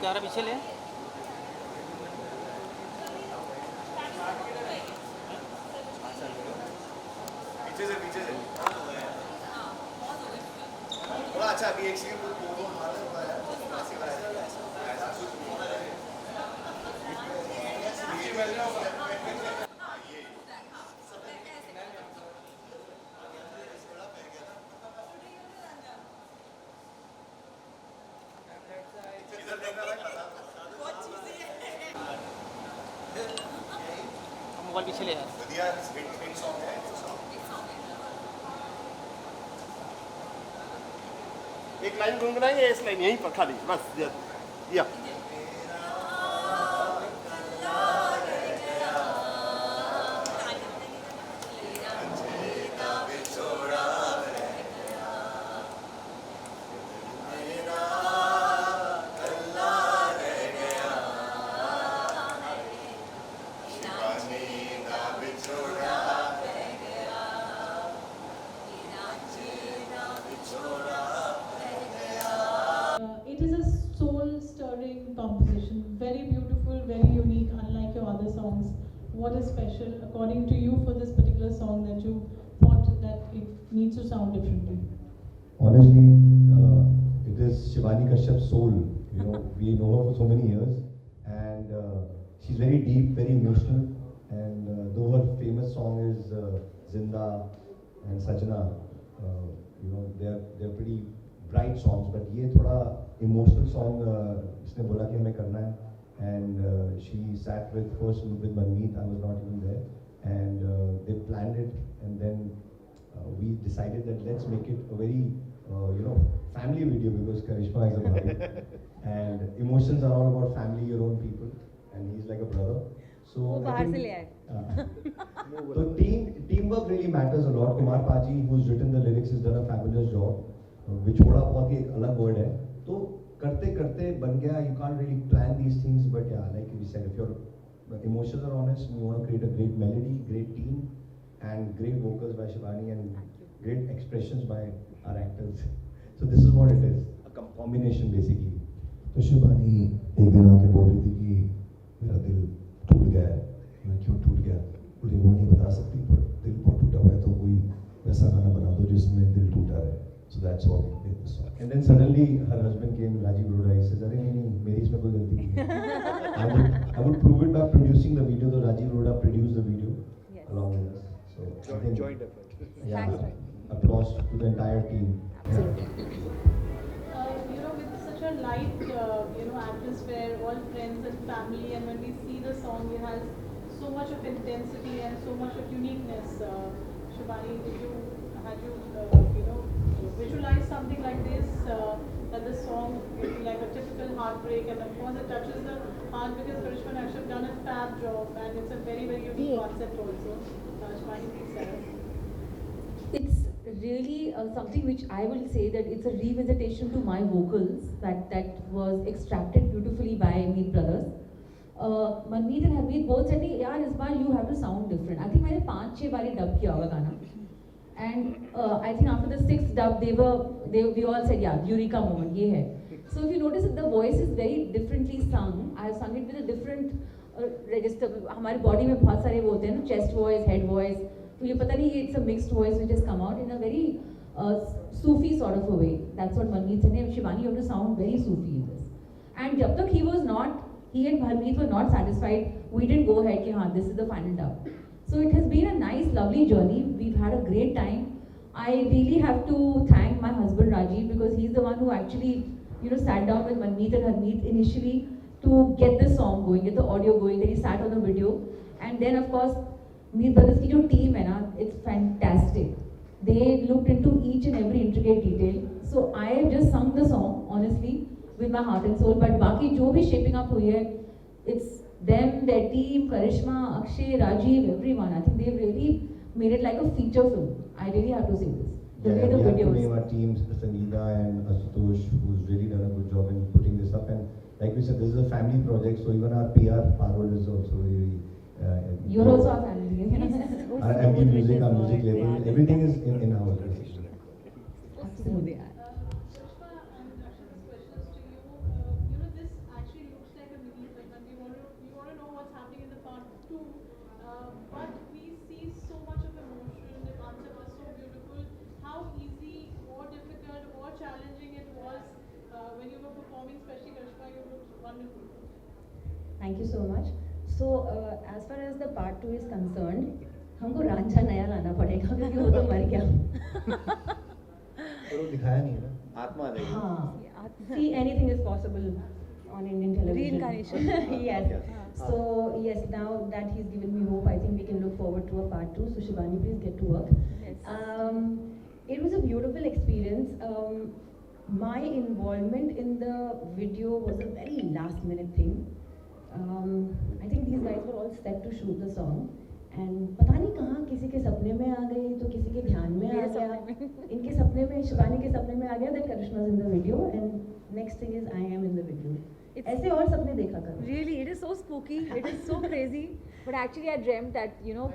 ज़रा पीछे ले। पीछे से थोड़ा अच्छा अभी एक सीन वो हाल होता है ऐसे हो रहा है ऐसा कुछ ये मिल रहा है ये इधर देखना भाई पता मोबाइल पीछे ले यार। बढ़िया हिट सॉन्ग है एक लाइन गुनगुनाएंगे इस लाइन यहीं पर खाली बस या It is a soul-stirring composition, very beautiful, very unique, unlike your other songs. What is special, according to you, for this particular song that you thought that it needs to sound differently? Honestly, it is Shivani Kashyap's soul. You know, we know her for so many years, and she's very deep, very emotional. And though her famous song is Zinda and Sajna, you know, they're pretty bright songs. But ये थोड़ा emotional song इसने बोला कि हमें करना है, and she sat with Manmeet. I was not even there, and they planned it, and then we decided that let's make it a very you know, family video because Karishma is a bhai and emotions are all about family, your own people, and he's like a brother. So वो बाहर से ले आए। so teamwork really matters a lot. Kumar Paji, who's written the lyrics, has done a fabulous job. विछोड़ा बहुत ही एक अलग word है. तो करते करते बन गया. You can't really plan these things, but yeah, like we said, if your emotions are honest, you want to create a great melody, great team, and great vocals by Shivani and great expressions by our actors. So this is what it is, a combination basically. तो शिवानी एक दिन आके बोल रही थी कि मेरा दिल टूट गया है। मैं क्यों टूट गया? बोली वो नहीं बता सकती, पर दिल बहुत टूटा हुआ है तो कोई वैसा गाना बना दो जिसमें दिल टूटा रहे. So that's what we made this song. And then suddenly her husband came, Rajiv Arora. He says, "अरे नहीं, मेरी इसमें कोई गलती नहीं है." I would prove it by producing the video. So Rajiv Arora produced the video along with us. So I think, joint effort yeah, Thanks. applause to the entire team. Absolutely. You know, with such a light, you know, atmosphere, all friends and family, and when we see the song, it has so much of intensity and so much of uniqueness. Shivani, had you, you know, visualize something like this, that the song will be like a typical heartbreak, and of course it touches the heart because Karishma and Akshay have done a fab job, and it's a very, very unique concept also. Shivani, please tell us. It's really something which I will say that it's a revisitation to my vocals that was extracted beautifully by Meet Brothers. Manmeet and Harmeet both said, "यार इस बार you have to sound different." I think मैंने 5-6 बारी dub किया होगा गाना. And I think after the 6th dub, we all said, "Yeah, Eureka moment, ये है." So if you notice that the voice is very differently sung. I have sung it with a different register. हमारे body में बहुत सारे वो होते हैं ना, chest voice, head voice. तो ये पता नहीं, it's a mixed voice which has come out in a very Sufi sort of a way. That's what Manmeet said. Shivani, you have to sound very Sufi in this. And जब तक he and Harmeet were not satisfied, we didn't go ahead कि हाँ, this is the final dub. So it has been a nice, lovely journey. We've had a great time. I really have to thank my husband Rajiv because he's the one who actually, you know, sat down with Manmeet and Harmeet initially to get the song going, get the audio going. Then he sat on the video, and then of course, Meet Brothers की जो team है ना, it's fantastic. They looked into each and every intricate detail. So I have just sung the song honestly with my heart and soul. But बाकी जो भी shaping up हुई है, it's them, their team, Karishma, Akshay, Rajiv, everyone. I think they've really made it like a feature film. I really have to say this. The way the we have to videos. name our teams, Sangeeta and Asutosh, who's really done a good job in putting this up. And like we said, this is a family project, so even our PR, Parul is also very. You're also our family. Our MB Music, our music label, everything is in our. Absolutely. Karishma and Akshay, this question is to you. You know, this actually part 2 is concerned, हमको रांझा नया लाना पड़ेगा क्योंकि वो तो मर गया. पर वो दिखाया नहीं है ना. आत्मा आ जाएगी. हाँ. See, anything is possible on Indian television. Reincarnation. Yes. So yes, now that he's given me hope, I think we can look forward to a part 2. So Shivani, please get to work. Yes. It was a beautiful experience. My involvement in the video was a very last minute thing. I think these guys were all set to shoot the song. And पता नहीं कहाँ किसी के सपने में आ गई तो किसी के ध्यान में आ गया. इनके सपने में, शिवानी के सपने में आ गया that Karishma is in the video, and next thing is I am in the video. ऐसे और सपने देखा करो. Really, it is so spooky. It is so crazy. But actually, I dreamt that, you know,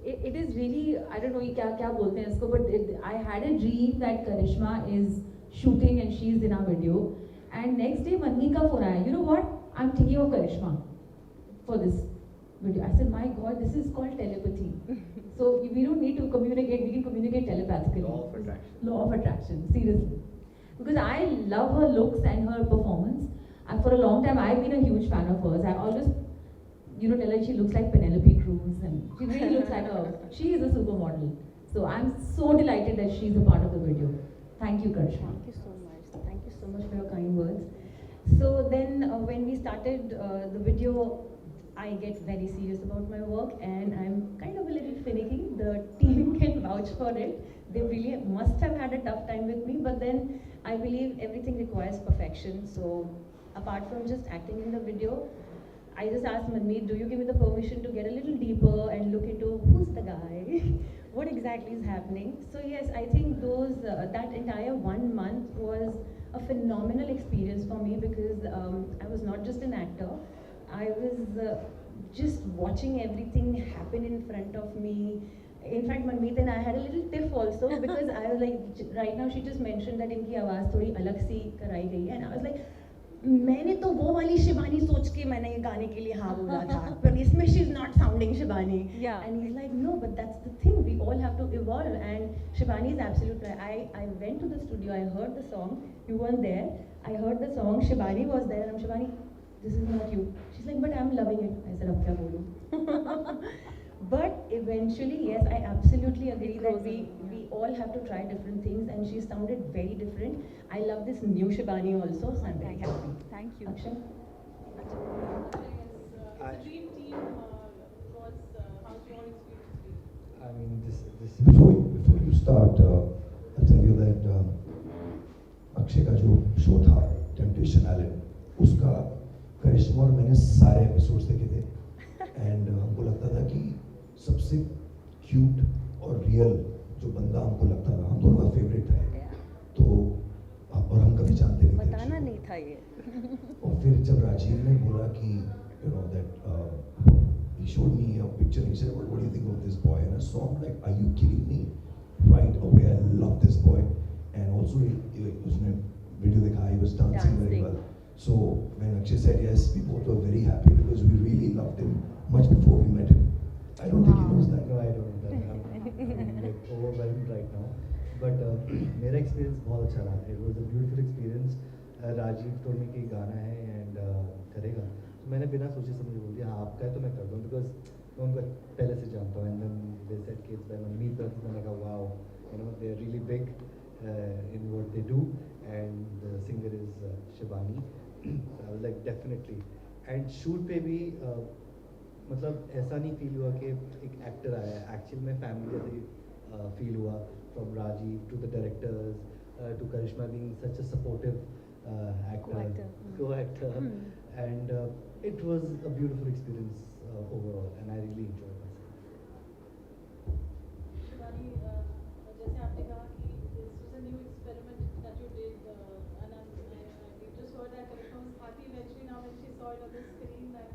It is really, I don't know ये क्या बोलते हैं इसको, but I had a dream that Karishma is shooting and she is in our video. And next day Manhi का phone आया. You know what? I'm thinking of Karishma for this video. I said, my God, this is called telepathy. So we don't need to communicate. We can communicate telepathically. Law of attraction. Law of attraction. Seriously, because I love her looks and her performance. And for a long time, I've been a huge fan of hers. I always, tell her she looks like Penelope Cruz, and she really looks like she is a supermodel. So I'm so delighted that she's a part of the video. Thank you, Karishma. thank you so much. Thank you so much for your kind words. So then, when we started the video, I get very serious about my work, and I'm kind of a little finicky. The team can vouch for it. They really must have had a tough time with me, but then I believe everything requires perfection. So apart from just acting in the video, I just asked Manmeet, do you give me the permission to get a little deeper and look into who's the guy, what exactly is happening? So yes, I think that entire 1 month was a phenomenal experience for me, because I was not just an actor, I was just watching everything happen in front of me. In fact, Manmeet and I had a little tiff also, because I was like, right now she just mentioned that इनकी आवाज़ थोड़ी अलग सी कराई गई है, and I was like, मैंने तो वो वाली शिवानी सोच के मैंने ये गाने के लिए हाँ बोला था, पर इसमें she's not sounding Shivani. Yeah. And he's like, no, but that's the thing, we all have to evolve, and Shivani is absolutely right. I went to the studio, I heard the song, you weren't there, I heard the song, Shivani was there, and I'm Shivani, this is not you. She's like, but I'm loving it. I said, अब क्या बोलूं? But eventually, yes, I absolutely agree that we all have to try different things, and she sounded very different. I love this new Shivani also, so I'm very Thank you. happy. Thank you. Akshay? It's a dream team. How's your experience been? I mean, this before you start, I'll tell you that Akshay का जो show था temptation island, उसका करिश्मा और मैंने सारे episodes देखे थे, and हमको लगता था कि सबसे क्यूट और रियल जो बंदा हमको लगता था, हम दोनों का फेवरेट था. तो और हम कभी जानते नहीं थे. बताना नहीं था ये. और फिर जब राजीव ने बोला कि that he showed me a picture, he said, what do you think of this boy? And I saw him like, are you kidding me? Right away, I love this boy. And also उसने video दिखाया, he was dancing very well. So when Akshay said yes, we both were very happy, because we really loved him much before we met him. I don't think he knows that. No, I don't know that. I'm like overwhelmed right now. But मेरा experience बहुत अच्छा रहा. It was a beautiful experience. Rajiv told me कि गाना है and करेगा. तो मैंने बिना सोचे समझे बोल दिया हाँ आपका है तो मैं कर दूँ, because मैं उनको पहले से जानता हूँ. And then they said कि it's by Manmeet Bhatt. मैंने कहा wow, they're really big in what they do, and the singer is Shivani. So I was like definitely. And shoot पे भी मतलब ऐसा नहीं फील हुआ कि एक एक्टर आया है. एक्चुअल में फैमिली जैसे फील हुआ, from Rajiv to the directors to Karisma being such a supportive co-actor, and it was a beautiful experience overall, and I really enjoyed myself. Shivani, जैसे आपने कहा कि this was a new experiment that you did, and we just heard that Karishma was happy eventually now when she saw it on the screen that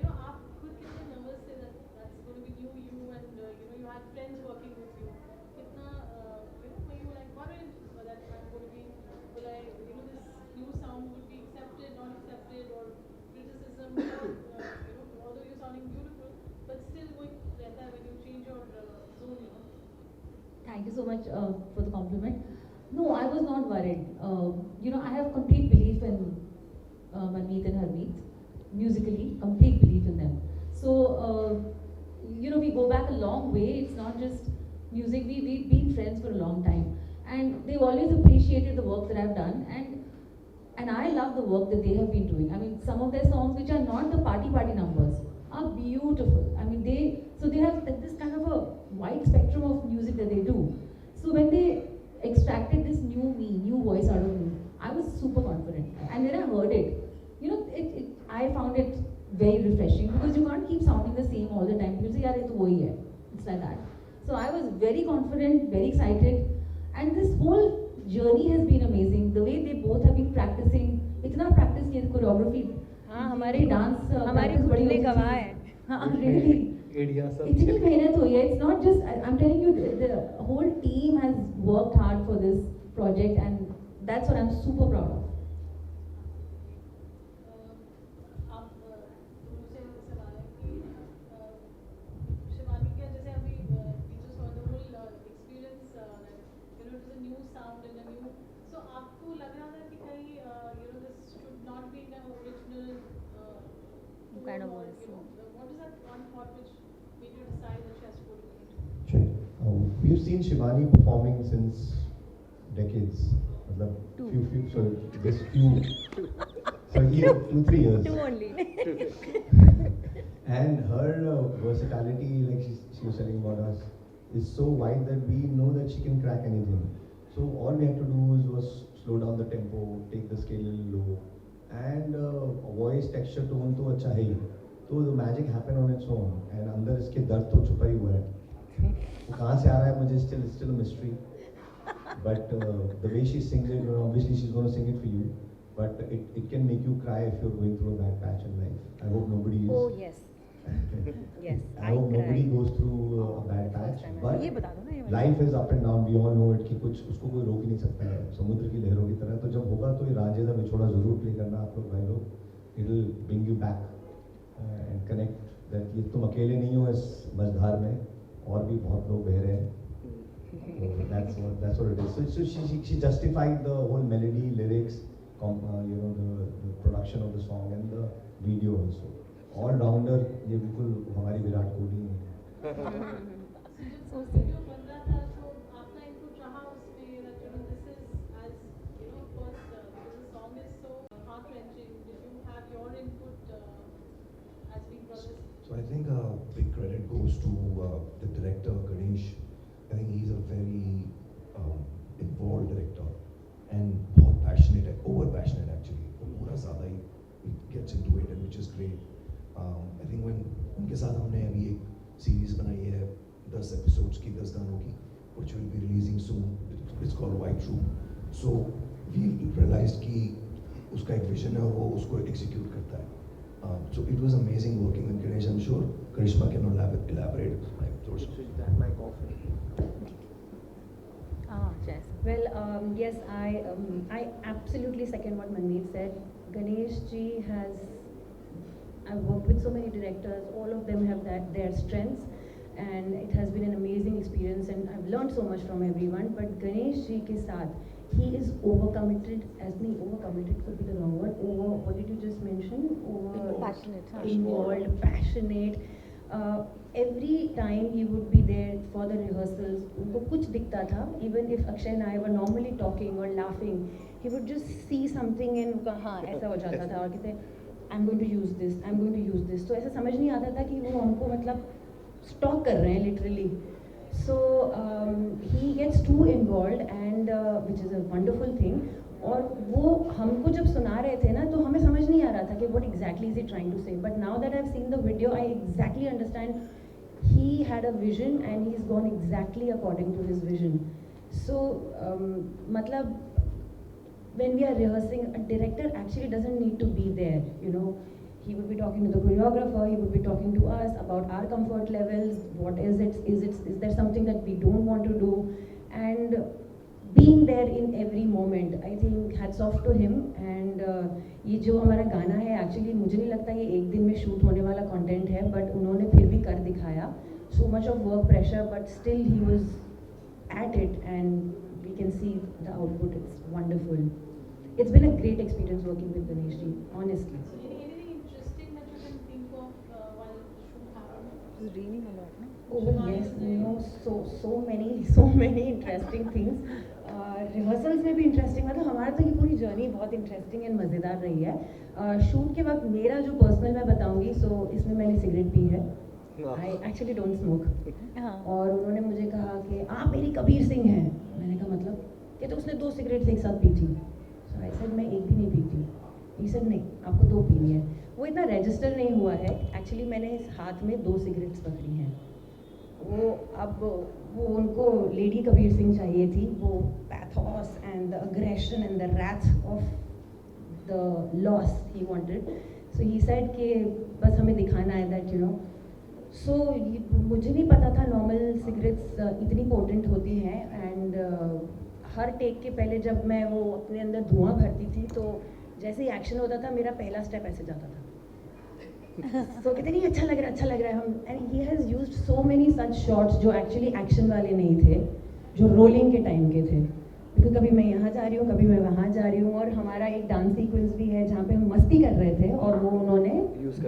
आप खुद कितने nervous थे that that's going to be new you, and you had friends working with you. कितना were you like worried that I'm going to be, will I, this new sound would be accepted, not accepted, or criticism, although you're sounding beautiful, but still going रहता है when you change your zone. Thank you so much for the compliment. No, I was not worried. I have complete belief in Manmeet and Harmeet. Musically, complete belief in them. So, you know, we go back a long way. It's not just music. We've been friends for a long time. And they've always appreciated the work that I've done. And I love the work that they have been doing. I mean, some of their songs, which are not the party numbers, are beautiful. I mean, they have this kind of a wide spectrum of music that they do. So when they extracted this new voice out of me, I was super confident. And when I heard it, you know, I found it very refreshing because you can't keep sounding the same all the time. People say, "Yaar, ye to wahi hai." It's like that. So I was very confident, very excited, and this whole journey has been amazing. The way they both have been practicing, इतना practice किया choreography. हाँ हमारे dance हमारी घुटने गवाह है. हाँ really. एडिया सब इतनी मेहनत हुई है. It's not just I'm telling you, the whole team has worked hard for this project, and that's what I'm super proud of. आप दोनों से सवाल है कि शिवानी का जैसे अभी teachers for the whole experience you know it is a new sound and a new so आपको लग रहा था कि कहीं you know this should not be in original Kind of voice. what is that one thought which made you decide that she has to go to it? Sure. We've seen Shivani performing since decades. मतलब few so this few so year 2-3 years. 2 only. And her versatility, like she was telling about us, is so wide that we know that she can crack anything. So all we had to do was slow down the tempo, take the scale a little low, and voice texture tone तो अच्छा है ही. तो the magic happened on its own. And अंदर इसके दर्द तो छुपा ही हुआ है. वो कहाँ से आ रहा है मुझे still a mystery. But the way she sings it, you know, obviously she's going to sing it for you. But it can make you cry if you're going through a bad patch in life. I hope nobody is. Oh yes. Yes. I hope nobody cried. goes through a bad First patch. time But ये बता दो ना ये वाला. life is up and down. We all know it कि कुछ उसको कोई रोक ही नहीं सकता है. समुद्र की लहरों की तरह. तो जब होगा तो ये रांझे दा विछोड़ा जरूर प्ले करना आप लोग भाई लोग. It'll bring you back and connect that ये तुम अकेले नहीं हो इस मझधार में. और भी बहुत लोग बह रहे हैं. So that's what it is. So she justified the whole melody, lyrics, you know, the production of the song and the video also. All rounder ये बिल्कुल हमारी विराट कोहली है. So वीडियो बन रहा था तो आपका इनपुट रहा उसमें that you know this is as you know of course because the song is so heart wrenching. Did you have your input as we process? So I think big credit goes to the director Ganesh. I think he's a very involved director and बहुत passionate है, over passionate actually. वो पूरा ज़्यादा ही gets into it and which is great. I think when उनके साथ हमने अभी एक series बनाई है 10 episodes की 10 गानों की which will be releasing soon. It's called White Room. So we realized कि उसका एक vision है और वो उसको execute करता है. So it was amazing working with Ganesh. I'm sure Karishma can elaborate. Yes. Well, yes, I absolutely second what Manmeet said. Ganesh ji has, I've worked with so many directors, all of them have their strengths, and it has been an amazing experience, and I've learned so much from everyone. But Ganesh ji ke saath, he is overcommitted, overcommitted could be the wrong word, what did you just mention? Passionate. Involved, passionate. Every time he would be there for the rehearsals, उनको कुछ दिखता था. Even if Akshay and I were normally talking or laughing, he would just see something and उनका हाँ ऐसा हो जाता था और कहते I'm going to use this, I'm going to use this. तो ऐसा समझ नहीं आता था कि वो हमको मतलब स्टॉक कर रहे हैं literally. So he gets too involved and which is a wonderful thing. और वो हमको जब सुना रहे थे ना तो हमें समझ नहीं आ रहा था कि what exactly is he trying to say. But now that I've seen the video, I exactly understand he had a vision and he's gone exactly according to his vision. So मतलब when we are rehearsing, a director actually doesn't need to be there, you know. He would be talking to the choreographer, he would be talking to us about our comfort levels, what is there something that we don't want to do, and being there in every moment. I think hats off to him. And ये जो हमारा गाना है actually मुझे नहीं लगता ये एक दिन में shoot होने वाला content है, but उन्होंने फिर भी कर दिखाया. So much of work pressure, but still he was at it, and we can see the output. It's wonderful. It's been a great experience working with Ganesh ji, honestly. Anything interesting that you can think of while was raining a lot, no? Oh yes, so many interesting things. Rehearsals में भी interesting, मतलब हमारा तो ये पूरी journey बहुत interesting and मज़ेदार रही है. शूट के वक्त मेरा जो पर्सनल मैं बताऊंगी, सो इसमें मैंने सिगरेट पी है. I actually don't smoke. हाँ. और उन्होंने मुझे कहा कि आप मेरी कबीर सिंह हैं. मैंने कहा मतलब, कि तो उसने 2 सिगरेट्स एक साथ पी थी. सो आई सेड मैं एक भी नहीं पीती. ही सेड नहीं, आपको 2 पीनी है. वो इतना रजिस्टर नहीं हुआ है. एक्चुअली मैंने इस हाथ में 2 सिगरेट्स पकड़ी हैं. वो उनको लेडी कबीर सिंह चाहिए थी. वो pathos and the aggression and the wrath of the loss he wanted. So he said कि बस हमें दिखाना है दैट यू नो. सो मुझे नहीं पता था नॉर्मल सिगरेट्स इतनी पोटेंट होती हैं. एंड हर टेक के पहले जब मैं वो अपने अंदर धुआं भरती थी, तो जैसे ही एक्शन होता था मेरा पहला स्टेप ऐसे जाता था. तो कहते नहीं अच्छा लग रहा है हम. And he has used so many such shots जो एक्चुअली एक्शन वाले नहीं थे, जो रोलिंग के टाइम के थे. क्योंकि कभी मैं यहाँ जा रही हूँ, कभी मैं वहाँ जा रही हूँ. और हमारा एक डांस सीक्वेंस भी है जहाँ पे हम मस्ती कर रहे थे और वो उन्होंने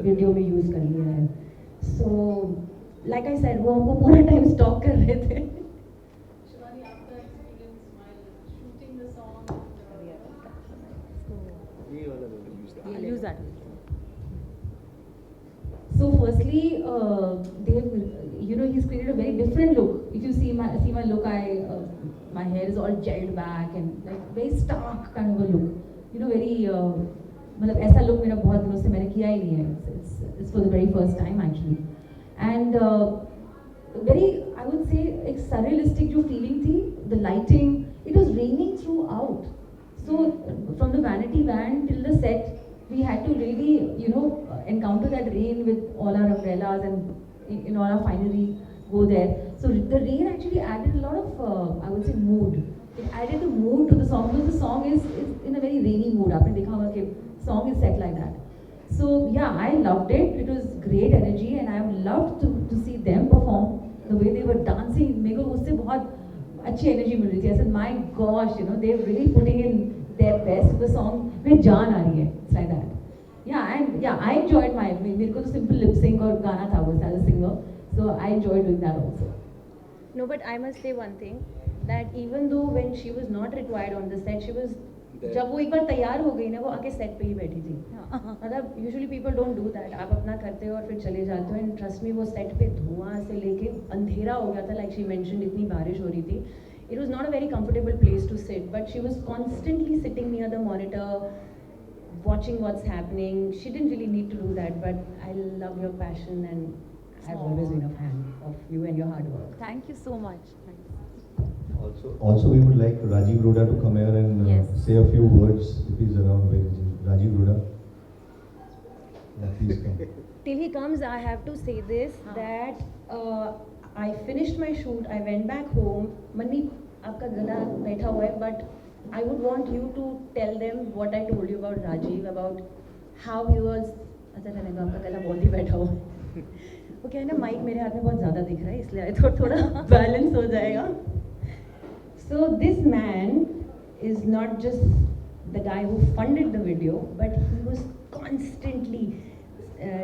वीडियो में यूज़ कर लिया है. सो लाइक आई सेड, वो हमको पूरा टाइम स्टॉक कर रहे थे. Shivani, after experience while shooting the song, I'll use that. So firstly, Dave, you know, he's created a very different look. If you see my look, my hair is all gelled back and like very stark kind of a look. You know, very मतलब ऐसा look मेरा बहुत दिनों से मैंने किया ही नहीं है. It's for the very first time actually. And very, I would say, एक surrealistic जो feeling थी, the lighting, it was raining throughout. So from the vanity van till the set, we had to really, you know, encounter that rain with all our umbrellas and in all our finery, go there. So the rain actually added a lot of, I would say, mood. It added the mood to the song because the song is in a very rainy mood. आपने देखा होगा कि song is set like that. So yeah, I loved it. It was great energy and I loved to see them perform. The way they were dancing, मेरे को उससे बहुत अच्छी energy मिल रही थी. I said, my gosh, you know, they're really putting in their best. The song में जान आ रही है. It's like that. Yeah, and yeah, I enjoyed मेरे को तो simple lip sync और गाना था बस as a singer. So I enjoyed doing that also. No, but I must say one thing, that even though when she was not required on the set, she was, जब वो एक बार तैयार हो गई ना, वो आके सेट पे ही बैठी थी. मतलब usually people don't do that. आप अपना करते हो और फिर चले जाते हो. एंड ट्रस्ट मी, वो सेट पे धुआं से लेके अंधेरा हो गया था. लाइक शी मेंशन्ड, इतनी बारिश हो रही थी. It was not a very comfortable place to sit, but she was constantly sitting near the monitor, watching what's happening. She didn't really need to do that, but I love your passion and I've always been a fan of you and your hard work. Thank you so much. Thanks. Also, we would like Rajiv Roda to come here and Yes. say a few words if he's around. Where is he? Rajiv Roda. Yeah, please come. Till he comes, I have to say this, that I finished my shoot, I went back home. Manmeet, आपका गला बैठा हुआ है, but I would want you to tell them what I told you about Rajiv, about how he was. अच्छा रहने दो, आपका गला बहुत ही बैठा हुआ है. वो क्या है ना, माइक मेरे हाथ में बहुत ज़्यादा दिख रहा है, इसलिए थोड़ा बैलेंस हो जाएगा. So this man is not just the guy who funded the video, but he was constantly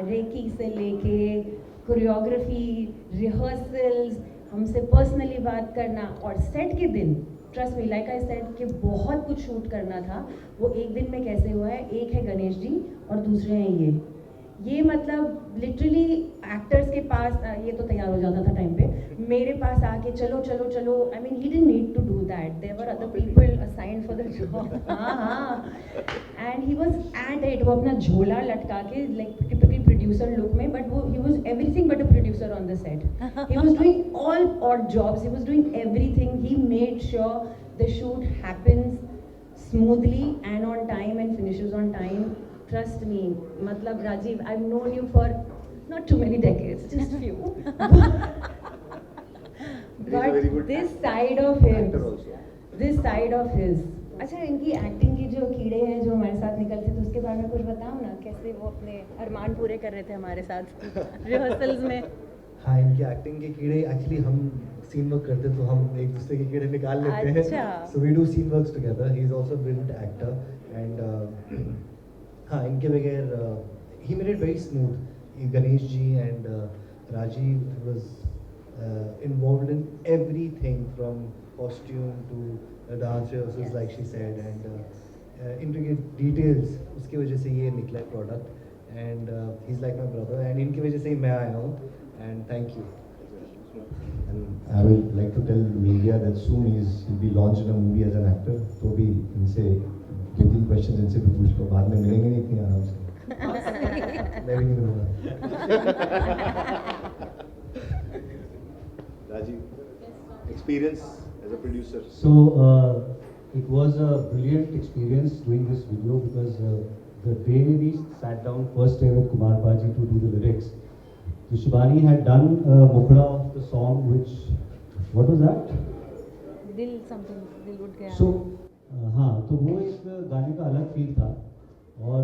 recce से लेके कोरियोग्राफी, रिहर्सल्स, हमसे पर्सनली बात करना, और सेट के दिन trust me, like I said कि बहुत कुछ शूट करना था. वो एक दिन में कैसे हुआ है, एक है गणेश जी और दूसरे हैं ये मतलब लिटरली एक्टर्स के पास ये तो तैयार हो जाता था टाइम पे, मेरे पास आके चलो चलो चलो. I mean he didn't need to do that. There were other people assigned for the job. हाँ. And he was at it. वो अपना झोला लटका के लाइक टिपिकल प्रोड्यूसर लुक में, बट वो he was everything but a producer on the set. He was doing all odd jobs. He was doing everything. He made sure the shoot happens smoothly and on time and finishes on time. Trust me, matlab Rajiv, I've known you for not too many decades, just few. But this side of him, this side of his. अच्छा, इनकी acting की जो कीड़े हैं जो हमारे साथ निकलते थे, उसके बारे में कुछ बताओ ना, कैसे वो अपने अरमान पूरे कर रहे थे हमारे साथ रिहर्सल्स में. हाँ, इनकी एक्टिंग के कीड़े एक्चुअली हम सीन वर्क करते तो हम एक दूसरे के कीड़े निकाल लेते हैं. So we do scene works together. He is also brilliant actor and हाँ, इनके बगैर he made it very smooth. Ganesh ji and Rajiv was involved in everything from costume to dance rehearsals, Yes, like she said, yes, and yes. intricate details. उसकी वजह से ये निकला product, and he's like my brother, and इनकी वजह से ही मैं आया हूँ, and thank you. And I would like to tell media that soon he'll be launched in a movie as an actor. तो भी इनसे 2-3 questions इनसे भी पूछ लो, बाद में मिलेंगे नहीं इतनी आराम से. मैं भी नहीं मिलूंगा. Rajiv, experience as a producer. So it was a brilliant experience doing this video because the day we sat down first day with Kumar Baji to do the lyrics, so Shivani had done Mukda of the song which, what was that? Dil something, Dil Would Gaya. So हाँ, तो वो एक गाने का अलग feel था और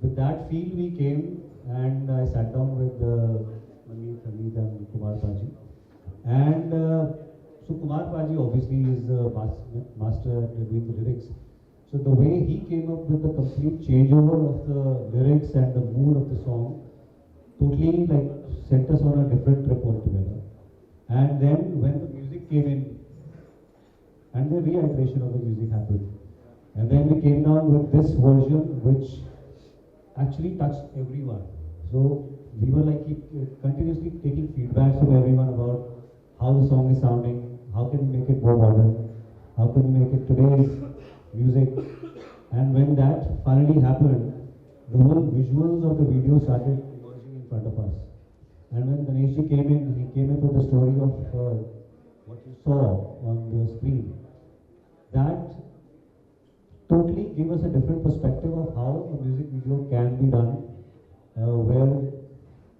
with that feel we came and I sat down with Manmeet, Hamid and Kumar Baji and so Kumar Baji obviously is a master at doing the lyrics. So the way he came up with the complete changeover of the lyrics and the mood of the song totally like sent us on a different trip altogether. And then when the music came in and the reiteration of the music happened. And then we came down with this version which actually touched everyone. So we were like continuously taking feedbacks from everyone about how the song is sounding, how can we make it more modern, how can we make it today's music. And when that finally happened, the whole visuals of the video started emerging in front of us. And when Ganeshji came in, he came up with the story of what you saw on the screen. That totally gave us a different perspective of how a music video can be done, where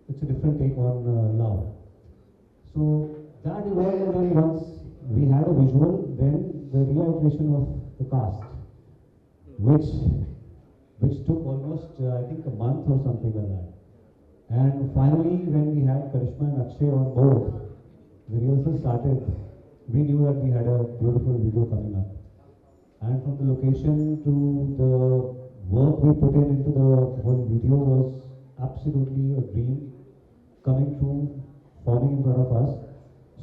it's a different take on love. So that evolved, and then once we had a visual, then the reiteration of the cast, which took almost I think a month or something like that. And finally, when we had Karishma and Akshay on board, the rehearsal started. We knew that we had a beautiful video coming up. And from the location to the work we put in into the whole video was absolutely a dream coming true, forming in front of us.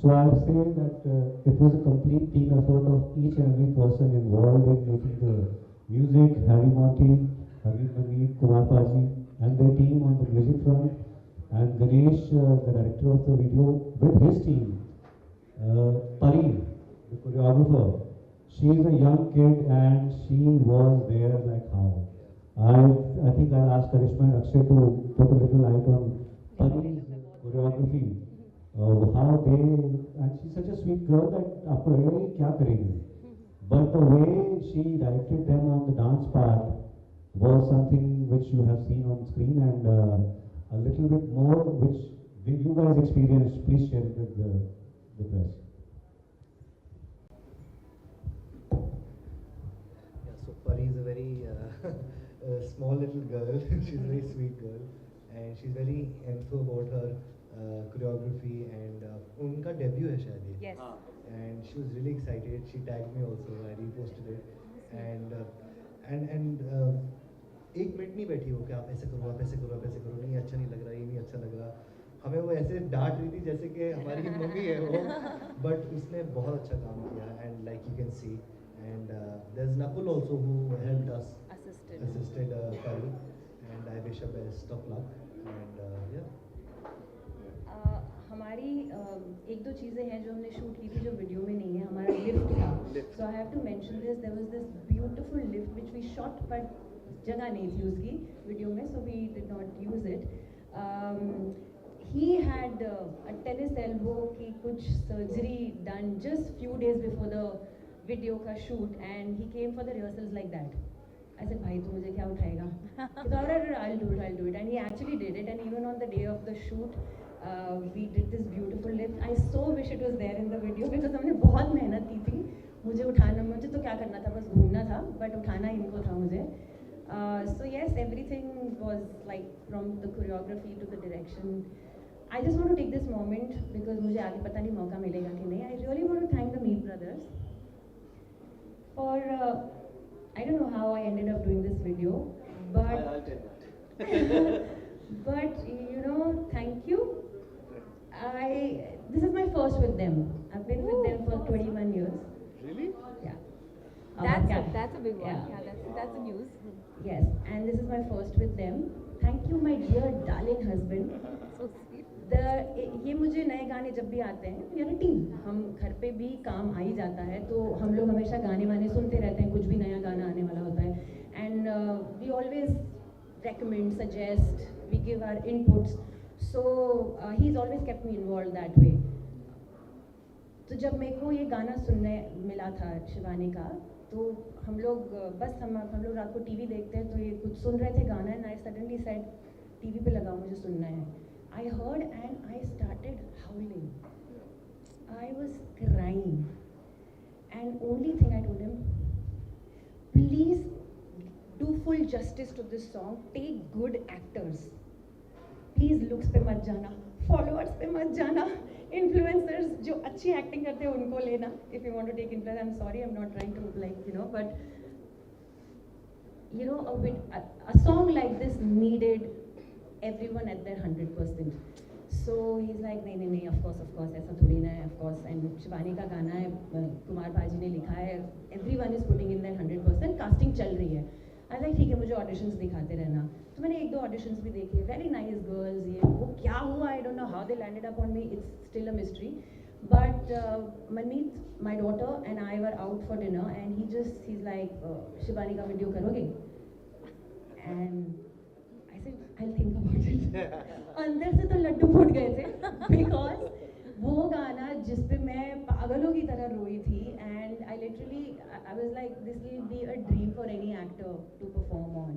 So I would say that it was a complete team effort of each and every person involved in making the music, Harry Monty, Hamid Manmeet, Kumar Paji, and their team on the music front, and Ganesh, the director of the video, with his team, Pari, the choreographer. She is a young kid and she was there like how. I think I'll ask Karishma and Akshay to put a little light on Pari's choreography. How they, and she's such a sweet girl that आपको लगेगा ये क्या करेगी. But the way she directed them on the dance part was something which you have seen on screen, and a little bit more which you guys experienced. Please share it with the press. So Pari is a very small little girl. She's a very sweet girl, and she's very info about her choreography, and उनका debut है शायद ये. Yes. And she was really excited. She tagged me also. I reposted it, and एक minute नहीं बैठी हो कि आप ऐसे करो, आप ऐसे करो, आप ऐसे करो, नहीं अच्छा नहीं लग रहा, ये नहीं अच्छा लग रहा. हमें वो ऐसे डांट रही थी जैसे कि हमारी मम्मी है वो, but उसने बहुत अच्छा काम किया, and like you can see, and there's Nakul also who helped us, assisted Pari, and I wish her best of luck, and yeah. हमारी एक दो चीज़ें हैं जो हमने शूट की थी जो वीडियो में नहीं है. हमारा लिफ्ट था. So I have to mention this. There was this beautiful lift which we shot, but जगह नहीं थी उसकी वीडियो में, so we did not use it. He had a tennis elbow की कुछ surgery done just few days before the video का shoot, and he came for the rehearsals like that. I said, भाई तू मुझे क्या उठाएगा? He thought, I'll do it, and he actually did it. And even on the day of the shoot, we did this beautiful lift. I so wish it was there in the video because हमने बहुत मेहनत की थी. मुझे तो क्या करना था, बस घूमना था, but उठाना इनको था मुझे. So yes, everything was like from the choreography to the direction. I just want to take this moment because मुझे आगे पता नहीं मौका मिलेगा कि नहीं. I really want to thank the Meet brothers for. I don't know how I ended up doing this video, but I'll tell that. but you know, thank you. This is my first with them. I've been with them for 21 years. Really? Yeah. That's a big one. Yeah. Yeah, that's the news. Yes, and this is my first with them. Thank you, my dear darling husband. So sweet. ये मुझे नए गाने जब भी आते हैं, we are a team. हम घर पे भी काम आ ही जाता है, तो हम लोग हमेशा गाने वाने सुनते रहते हैं, कुछ भी नया गाना आने वाला होता है. And we always recommend, suggest, we give our inputs. So he's always kept me involved that way. तो जब मेरे को ये गाना सुनने मिला था शिवानी का, तो हम लोग बस हम लोग रात को टीवी देखते हैं, तो ये कुछ सुन रहे थे गाना, and I suddenly said TV पे लगाओ, मुझे सुनना है. I heard and I started howling. I was crying, and only thing I told him, please do full justice to this song. Take good actors. Please looks पे मत जाना, followers पे मत जाना, influencers जो अच्छी acting करते हैं उनको लेना. If you want to take influence, I'm sorry, I'm not trying to but a song like this needed everyone at their 100%. So he's like, नहीं, of course, ऐसा थोड़ी ना है, of course. And शिवानी का गाना है, कुमार भाजी ने लिखा है, everyone is putting in their 100%, casting चल रही है. I was like, ठीक है, मुझे auditions दिखाते रहना. तो मैंने 1-2 auditions भी देखे, very nice girls. ये वो क्या हुआ, I don't know how they landed up on me. It's still a mystery. But Manmeet, my daughter, and I were out for dinner, and he's like, Shivani का video करोगे? And I said, I'll think about it. अंदर से तो लड्डू फूट गए थे, because वो गाना जिस पे मैं पागलों की तरह रोई थी, and I was like, this will be a dream for any actor to perform on,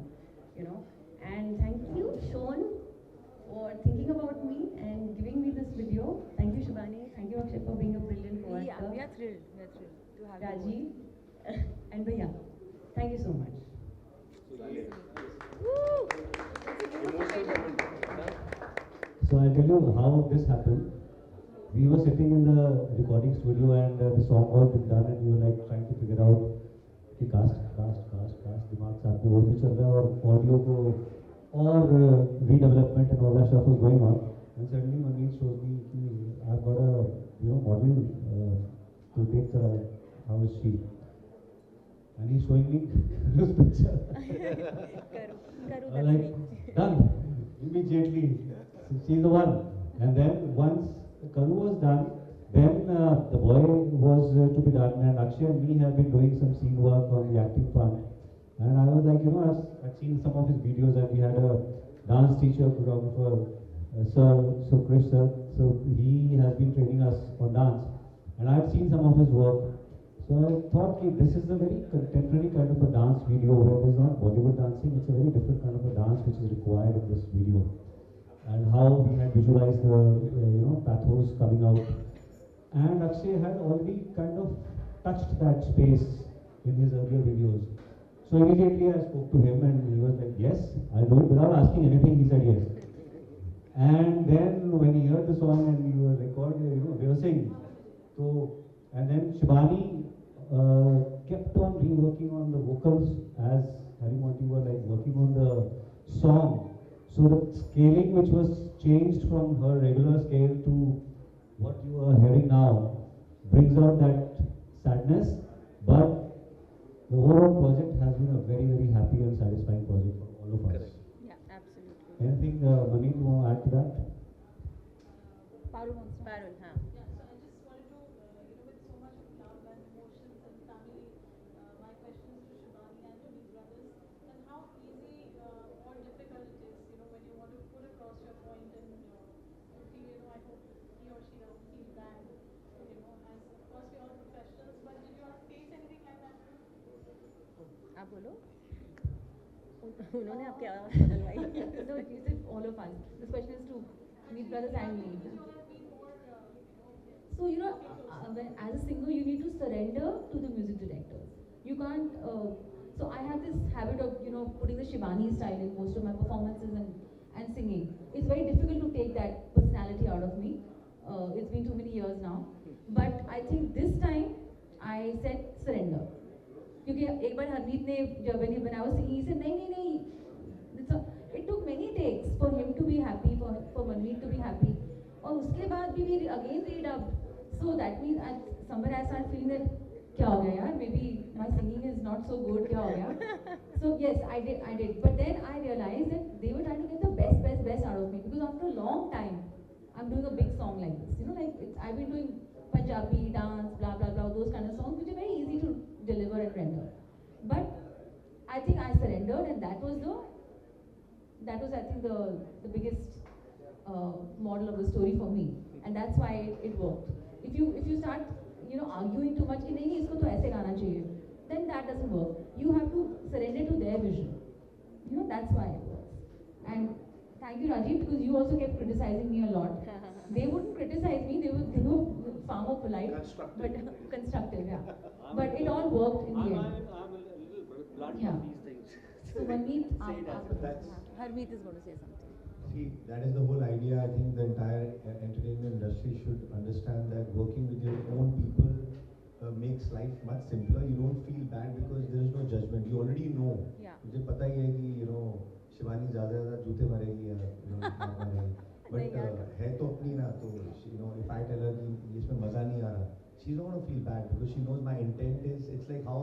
And thank you, Sean, for thinking about me and giving me this video. Thank you, Shivani. Thank you, Akshay, for being a brilliant co-actor. Yeah, we are thrilled. We are thrilled to have you. Rajiv and Bhaiya. Thank you so much. Woo! That's a beautiful moment. So I'll tell you how this happened. We were sitting in the recording studio and the song was being done and we were like trying to figure out कि cast दिमाग साथ में वो भी चल रहा है और audio को और redevelopment and all that stuff was going on. And suddenly Manmeet shows me कि I've got a model to take how is she? And he's showing me this picture. Karu, I'm like, done immediately. She's the one. And then once Karu was done, then the boy was to be done, and Akshay and me have been doing some scene work on the acting front. And I was like, I've seen some of his videos, and we had a dance teacher, choreographer, Sir Chris sir. So he has been training us on dance, and I've seen some of his work. So I thought, this is a very contemporary kind of a dance video where there's not Bollywood dancing. It's a very different kind of a dance which is required in this video. And how we had visualized the pathos coming out. And Akshay had already kind of touched that space in his earlier videos. So immediately I spoke to him and he was like, yes, I'll do it without asking anything, he said yes. And then when he heard the song and we were rehearsing, and then Shivani kept on reworking on the vocals as Harry Monty were like working on the song. So the scaling which was changed from her regular scale to what you are hearing now brings out that sadness, but the overall project has been a very, very happy and satisfying project for all of us. Yeah, absolutely. Anything, Manmeet, you want to add to that? Parul wants to. Parul, हाँ. Yeah, so I just wanted to, with so much of love and emotions and family, my questions to Shivani and to these brothers, and how easy or difficult it is, when you want to put across your point and I hope he or she doesn't feel bad, as of course we're all professionals, but did you all face anything like that? आप बोलो. उन्होंने आपकी आवाज़ बदलवाई. No, you said all of us. This question is to Meet Brothers and me. So as a singer, you need to surrender to the music directors. You can't. So I have this habit of putting the Shivani style in most of my performances and singing. It's very difficult to take that personality out of me. It's been too many years now. But I think this time I said surrender. क्योंकि एक बार हरमीत ने जब when I was singing, he said नहीं. It took many takes for him to be happy, for Manmeet to be happy. और उसके बाद भी we again redubbed, so that means at somewhere I started feeling that क्या हो गया यार, maybe my singing is not so good, क्या हो गया. So yes, I did, but then I realized that they were trying to get the best out of me, because after a long time I'm doing a big song like this, you know, like I've been doing Punjabi dance, blah blah blah, those kind of songs which are very easy to deliver and render. But I think I surrendered, and that was I think the biggest model of the story for me, and that's why it worked. If you start, you know, arguing too much कि नहीं इसको तो ऐसे गाना चाहिए, then that doesn't work. You have to surrender to their vision. You know, that's why it works. And thank you, Rajiv, because you also kept criticizing me a lot. They wouldn't criticize me; they were far more polite, but constructive, yeah. But it all worked in the end. I'm a little blunt Yeah. on these things. So Manmeet, Say it as That's, Harmeet is going to say something. see, that is the whole idea. I think the entire entertainment industry should understand that working with your own people makes life much simpler. You don't feel bad because there is no judgment. You already know. Yeah. मुझे पता ही है कि शिवानी ज़्यादा जूते मारेगी या मारेगी. But है तो अपनी ना, तो if I tell her कि इसमें मज़ा नहीं आ रहा, she's not gonna feel bad because she knows my intent is. It's like how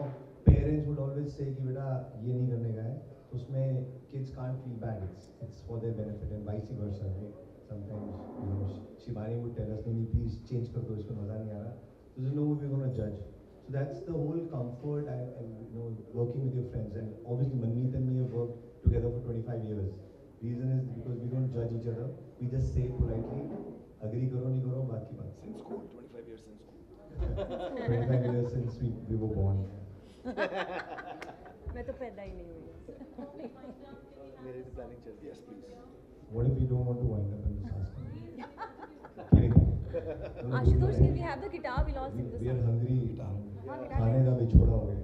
parents would always say कि बेटा ये नहीं करने का है, तो उसमें kids can't feel bad. It's for their benefit, and vice versa. Sometimes Shivani would tell us, नहीं please change कर दो, इसमें मज़ा नहीं आ रहा. There's no way we're gonna judge. So that's the whole comfort. Working with your friends, and obviously Manmeet and me have worked together for 25 years. Reason is because we don't judge each other. We just say politely, agree करो नहीं करो बात की बात. Since school, 25 years since school. 25 years since we were born. मैं तो पैदा ही नहीं हुई. मेरे तो planning चल रही है. Yes, please. What if we don't want to wind up in this house? Kidding. Ashutosh, can we have the guitar? We'll all sing the We are song. hungry. हाँ, guitar खाने है. का बिछोड़ा हो गया.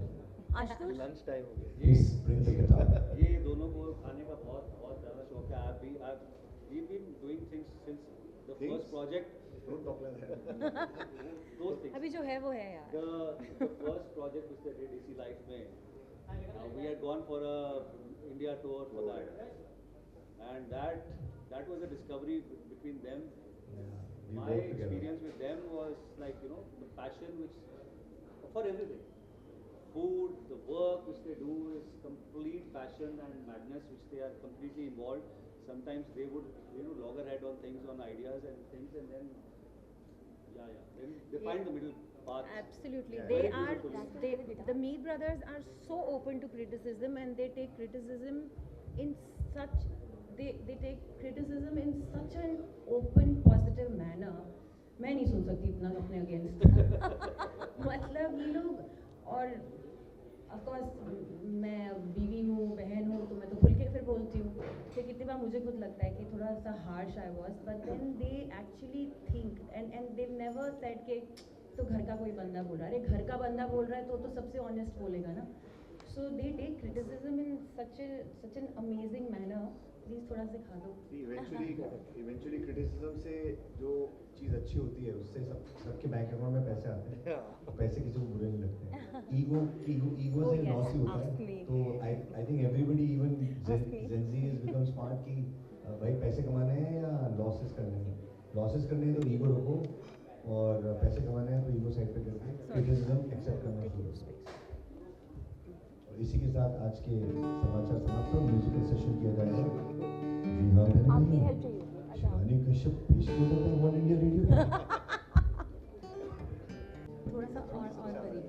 Ashutosh. Lunch time हो गया. Please bring the guitar. ये दोनों को खाने का बहुत ज़्यादा शौक है. We've been doing things since the Things? first project. Don't talk like that. Those things. अभी जो है वो है यार. The first project which they did, AC Life में, we had gone for a India tour for that, and that was a discovery between them. Yeah, we My work together. experience with them was like, the passion which for everything. Food, the work which they do is complete passion and madness which they are completely involved. Sometimes they would, loggerhead on things, on ideas and things, and then, then they find the middle path. Absolutely. Yeah. They Very are, beautiful. the Meet brothers are so open to criticism, and they take criticism in such, they take criticism in such an open, positive manner. मैं नहीं सुन सकती इतना अपने against. मतलब ये लोग, और of course मैं बीवी हूँ, बहन हूँ, तो मैं तो खुल के फिर बोलती हूँ. तो कितनी बार मुझे खुद लगता है कि थोड़ा सा harsh I was, but then they actually think and they never said के तो घर का कोई बंदा बोल रहा है. अरे घर का बंदा बोल रहा है तो सबसे ऑनेस्ट बोलेगा ना. So they take criticism in such an amazing manner. Please थोड़ा सा खा दो. Eventually criticism से जो चीज़ अच्छी होती है उससे सबके बैंक अकाउंट में पैसे आते हैं. तो पैसे किसी को बुरे नहीं लगते हैं. ईगो से yes, लॉस ही होता ask है. me. तो I think everybody, even Ask me. Gen Z has become smart कि भाई पैसे कमाने हैं या लॉसेस करने हैं. लॉसेस करने हैं तो ईगो रखो, और पैसे कमाने हैं तो ईगो साइड पे करके क्रिटिसिज्म एक्सेप्ट करना शुरू करो. और इसी के साथ आज के समाचार समाप्त हो. म्यूजिकल सेशन किया जाएगा. जी हाँ, मैंने आपकी नहीं हेल्प चाहिए. अच्छा. शिवानी कश्यप पेश किया जाता है वन इंडिया रेडियो पे. थोड़ा सा और करीब.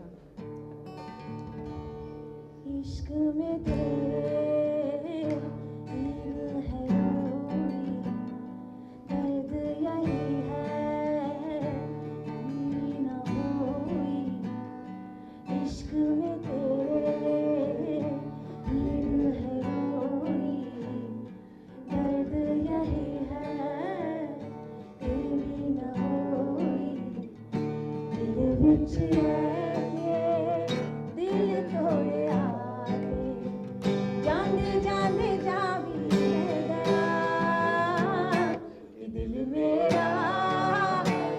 इश्क में तेरे दिल है रोई, दर्द यही है कमी न होई. इश्क में तेरे दिल है रोई, दर्द यही है कमी न होई. दिल विच रह के दिल तोड़िया जाने जा भी गया कि दिल मेरा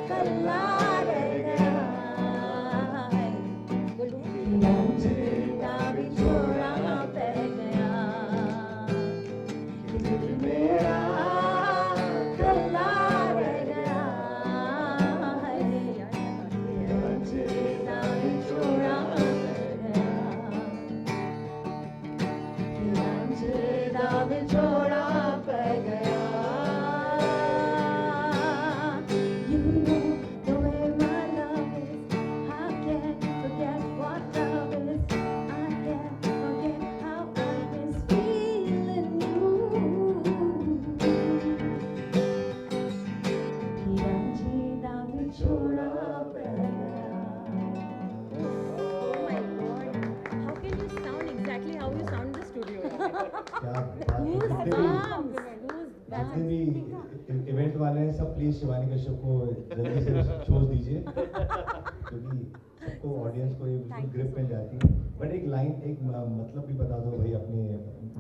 कल्ला रह गया है. जीना भी छोड़ना पड़ गया कि दिल मेरा कल्ला रह गया Oh my God! How can you sound exactly how you sound in the studio? क्या बात है। जितने भी इवेंट वाले हैं सब प्लीज शिवानी कश्यप को जल्दी से शोज दीजिए क्योंकि सबको ऑडियंस को ये बिल्कुल ग्रिप मिल जाती है। बट एक लाइन एक मतलब भी बता दो भाई अपने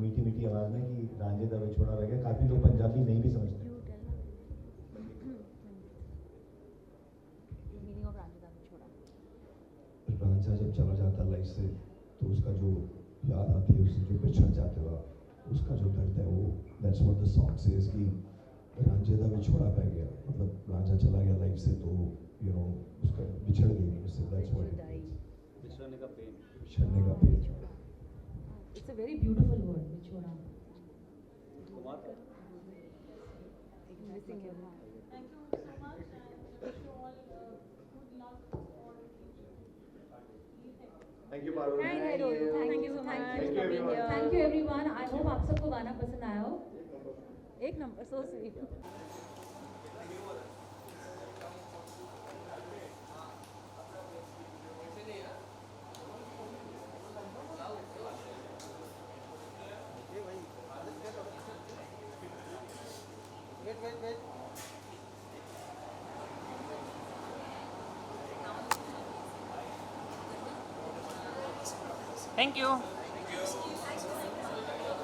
मीठी मीठी आवाज में कि रांझे दा विछोड़ा रह गया। काफी लोग पंजाबी नहीं भी समझते। मीनिंग ऑफ रांझे दा विछोड़ा। रांझा जब चला जाता लाइफ से तो उसका जो याद आती है उससे जो बिछड़ जाते हुआ उसका जो दर्द है वो that's what the song says कि रांझे दा विछोड़ा पै गया मतलब रांझा चला गया लाइफ से तो यू नो उसका बिछड़ गई उससे दैट्स व्हाट इट मींस बिछड़ने का पेन। बिछड़ने का pain. It's a very beautiful word, vichora. Kumar का missing you. Thank you so much and wish you all good luck for the future. Thank you, Parul. Thank you so much. Thank you, everyone. Thank you everyone. I hope आप सबको गाना पसंद आया हो. एक number, so sweet. Thank you.